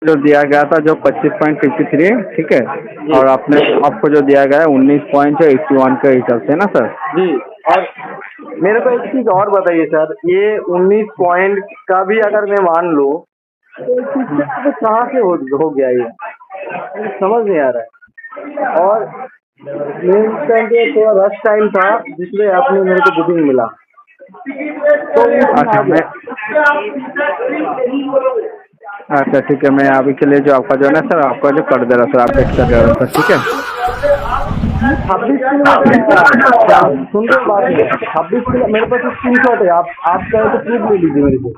जो दिया गया था जो 25.53, ठीक है, जी और आपको जो दिया गया है 19.81 के हिसाब से ना सर। जी। और मेरे को एक चीज और बताइए सर, ये 19 पॉइंट का भी अगर मैं मान लूँ तो इस चीज से तो कहाँ से हो गया ये, मुझे समझ नहीं आ रहा है। और मैं उस टाइम पे थोड़ा रश टाइम था जिसमें आपने मेरे को बुकिंग मिला तो उसमें आ अच्छा मैं गया। अच्छा ठीक है, मैं अभी के लिए जो आपका जो है ना सर, आपका जो कर दे रहा सर, अपडेट कर दे रहा सर, ठीक है। 26 किलोमीटर का क्या सुन रहे हो बात में? 26 किलो मेरे पास स्क्रीन शॉट है, आप चाहे तो प्रूफ ले लीजिए मेरे को।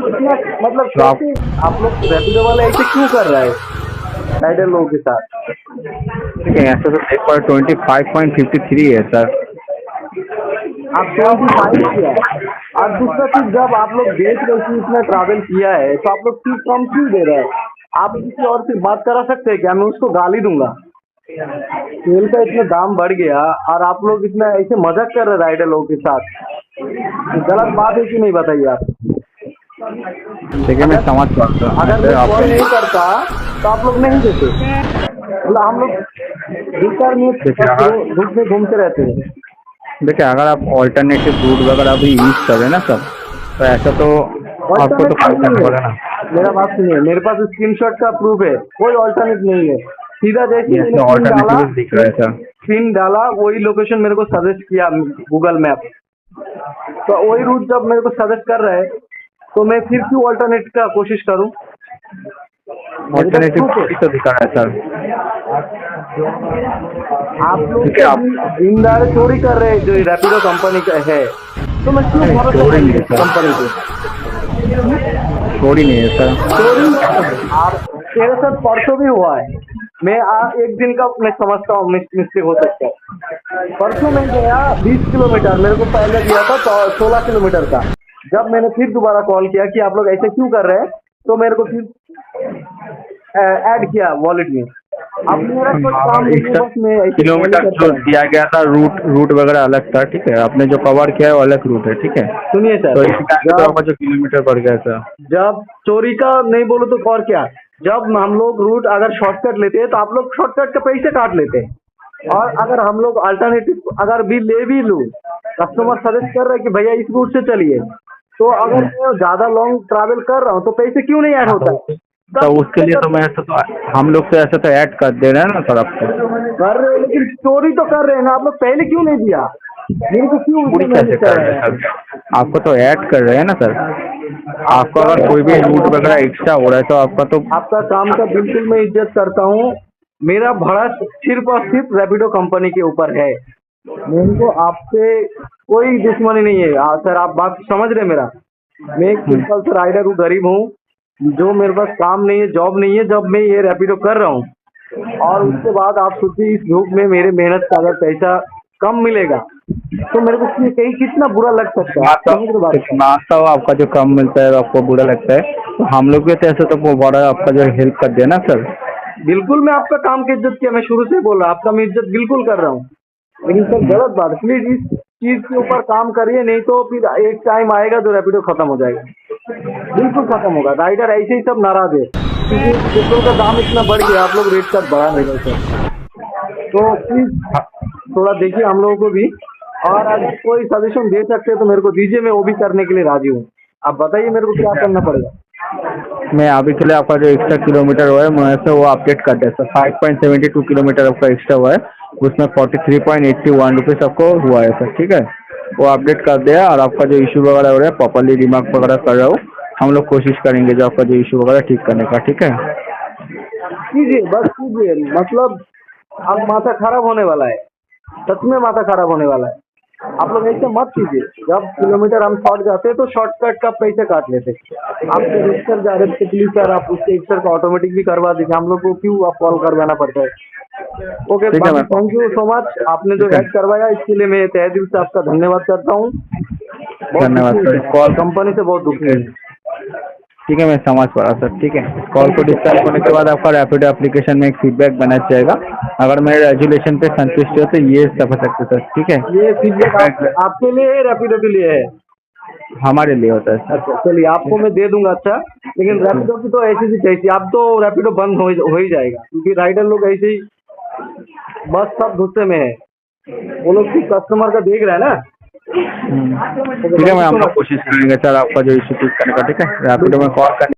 इतना मतलब तो आप कैसे आप लोग रैपिडो वाले ऐसे क्यों कर रहा है राइडर लोगों के साथ? ठीक है, ऐसा तो एक बार 25.53 है सर। आप 25 किया है। और दूसरा चीज, जब आप लोग देख रहे कि इसने ट्रैवल किया है तो आप लोग क्यों कम क्यों दे रहे हैं? आप किसी और से बात करा सकते हैं क्या? मैं उसको गाली दूंगा। तेल का इतना दाम बढ़ गया और आप लोग इतना ऐसे मजाक कर रहे राइडर लोगों के साथ, ये गलत बात है कि नहीं बताइए आप? ठीक है, मैं अगर समझ पा रहा हूँ अगर सर मैं आप। कॉल नहीं करता तो आप लोग नहीं देते, मतलब हम लोग बेकार में देखिए बस अगर धूप में घूमते रहते हैं। देखिए अगर आप ऑल्टरनेटिव रूट वगैरह अभी यूज कर रहे हैं ना सर, तो ऐसा तो आपको तो ऑल्टरनेट फाइल नहीं करना है, पड़ेगा ना। मेरा बात सुनिए, मेरे पास स्क्रीनशॉट का प्रूफ है, कोई ऑल्टरनेट नहीं है। सीधा जैसे ये मैंने ऐसे पिन डाला, ऑल्टरनेटिव दिख रहा है सर। पिन डाला वही लोकेशन मेरे को सजेस्ट किया गूगल मैप, तो वही रूट जब मेरे को सजेस्ट कर रहा है तो मैं फिर क्यों ऑल्टरनेट का कोशिश करूं? मेरे पास ऑल्टरनेटिव प्रूफ है। तो दिखा रहा है सर। आप लोग ठीक है तो आप दिन दहाड़े चोरी कर रहे हैं जो रैपिडो कंपनी का है, तो मैं क्यों नहीं, भरोसा चोरी करूं नहीं है इस सर, कंपनी पे? चोरी नहीं है सर। चोरी आप मेरे साथ परसों भी हुआ है। मैं एक दिन का मैं समझता हूँ मिस्टेक हो सकता है। परसों मैं गया 20 किलोमीटर, मेरे को पहले दिया था तो 16 किलोमीटर का। जब मैंने फिर दोबारा कॉल किया कि आप लोग ऐसे क्यों कर रहे हैं, तो मेरे को फिर ऐड किया वॉलेट में। अब मेरा कोई काम नहीं है, इसका बस मैं ऐसे पहले किलोमीटर करता जो हूँ। दिया गया था, रूट रूट वगैरह अलग था, ठीक है, आपने जो कवर किया है वो अलग रूट है, ठीक है। सुनिए सर, तो इसी कारण से तो जब आपका जो किलोमीटर बढ़ गया सर। जब चोरी का नहीं बोलो तो और क्या, जब हम लोग रूट अगर शॉर्टकट लेते हैं तो आप लोग शॉर्टकट के पैसे काट लेते हैं। और अगर हम लोग अल्टरनेटिव अगर भी ले भी लूँ, कस्टमर सजेस्ट कर रहा है कि भैया इस रूट से चलिए, तो अगर मैं ज़्यादा लॉन्ग ट्रैवल कर रहा हूँ तो पैसे क्यों नहीं ऐड हाँ होता है? तो सब उसके लिए तो मैं ऐसा तो हम लोग तो ऐसा तो ऐड कर दे रहे हैं ना सर आपको। कर रहे हैं, लेकिन चोरी तो कर रहे हैं ना आप लोग, पहले क्यों नहीं दिया? मेरे को क्यों पूरी इतना कैसे मेहनत कर कर रहे रहे हैं हैं? सर, आपको तो ऐड कर रहे हैं ना सर। आप आपको कर अगर कोई भी रूट वगैरह एक्स्ट्रा हो रहा है तो आपका तो आपका काम का बिल्कुल मैं इज्जत करता हूँ। मेरा भरोसा सिर्फ और सिर्फ रैपिडो कंपनी के ऊपर है। मेरे को आपसे कोई दुश्मनी नहीं है। सर आप बात समझ रहे हैं मेरा? मैं एक सिंपल सा राइडर हूँ, गरीब हूँ, जो मेरे पास काम नहीं है, जॉब नहीं है, जब मैं ये रैपिडो कर रहा हूँ और उसके बाद आप सोचिए इस धूप में मेरे मेहनत का अगर पैसा कम मिलेगा तो मेरे को कहीं कितना बुरा लग सकता है। आप समझ रहे बात का? मानता हूँ आपका जो कम मिलता है आपको बुरा लगता है, तो हम लोग भी तो ऐसे तो वो बड़ा आपका जो हेल्प कर दिया ना सर। बिल्कुल मैं आपका काम की इज्जत किया, मैं शुरू से बोल रहा आपका मैं इज्जत बिल्कुल कर रहा हूँ, लेकिन सर गलत बात है। प्लीज इस चीज के ऊपर काम करिए, नहीं तो फिर एक टाइम आएगा जो रैपिडो खत्म हो जाएगा, बिल्कुल खत्म होगा। राइडर ऐसे ही सब नाराज है क्योंकि पेट्रोल का दाम इतना बढ़ गया, आप लोग रेट कट बढ़ा नहीं रहे सर। तो प्लीज थोड़ा देखिए हम लोगों को भी, और अगर कोई सजेशन दे सकते हैं तो मेरे को दीजिए, मैं वो भी करने के लिए राजी हूँ। आप बताइए मेरे को क्या करना पड़ेगा? मैं अभी के लिए आपका जो एक्स्ट्रा किलोमीटर हुआ है मैं से वो अपडेट कर दिया सर। 5.72 किलोमीटर आपका एक्स्ट्रा हुआ है, उसमें 43.81 रुपीज़ आपको हुआ है सर, ठीक है। वो अपडेट कर दिया और आपका जो इशू वगैरह हो रहा है प्रॉपरली रिमार्क वगैरह कर रहा हूँ। हम लोग कोशिश करेंगे जो आपका जो इशू वगैरह ठीक करने का, ठीक है। कीजिए, बस कीजिए, मतलब अब माथा खराब होने वाला है, सच में माथा खराब होने वाला है। आप लोग ऐसे मत कीजिए, जब किलोमीटर हम शॉर्ट जाते हैं तो शॉर्टकट का पैसे काट लेते। आपके रजिस्टर जा रहे थे, प्लीज सर आप उसके रजिस्टर का ऑटोमेटिक भी करवा दीजिए, हम लोग को क्यों आप कॉल करवाना पड़ता है? ओके, ठीक है बाकी ma'am. Thank you so much, आपने जो ठीक है, हेल्प करवाया इसके लिए मैं तहे दिल से आपका धन्यवाद करता हूँ। बहुत दुखी धन्यवाद हूँ सर। सर, कॉल कंपनी से बहुत ठीक दुखी है, हूँ। ठीक है, मैं समझ पा रहा सर, ठीक है। कॉल थैंक को यू सर। डिस्कस होने के बाद आपका रैपिडो एप्लीकेशन में एक फीडबैक बना जाएगा। अगर मेरे रेजुलेशन पे संतुष्ट हो तो ये सब हो सकते सर, ठीक है। ये फीडबैक फीडबैक आपके लिए है, रैपिडो के लिए है? हमारे लिए होता है सर। अच्छा चलिए, आपको मैं दे दूंगा। अच्छा, लेकिन रैपिडो की तो ऐसी सी तैसी, अब तो रैपिडो बंद हो ही जाएगा, क्योंकि राइडर लोग ऐसे ही बस सब गुस्से में है, वो लोग भी कस्टमर का देख रहे हैं ना। ठीक है, मैं हम लोग कोशिश करेंगे सर आपका जो इशू ठीक करने का, ठीक है, रैपिडो में कॉल करने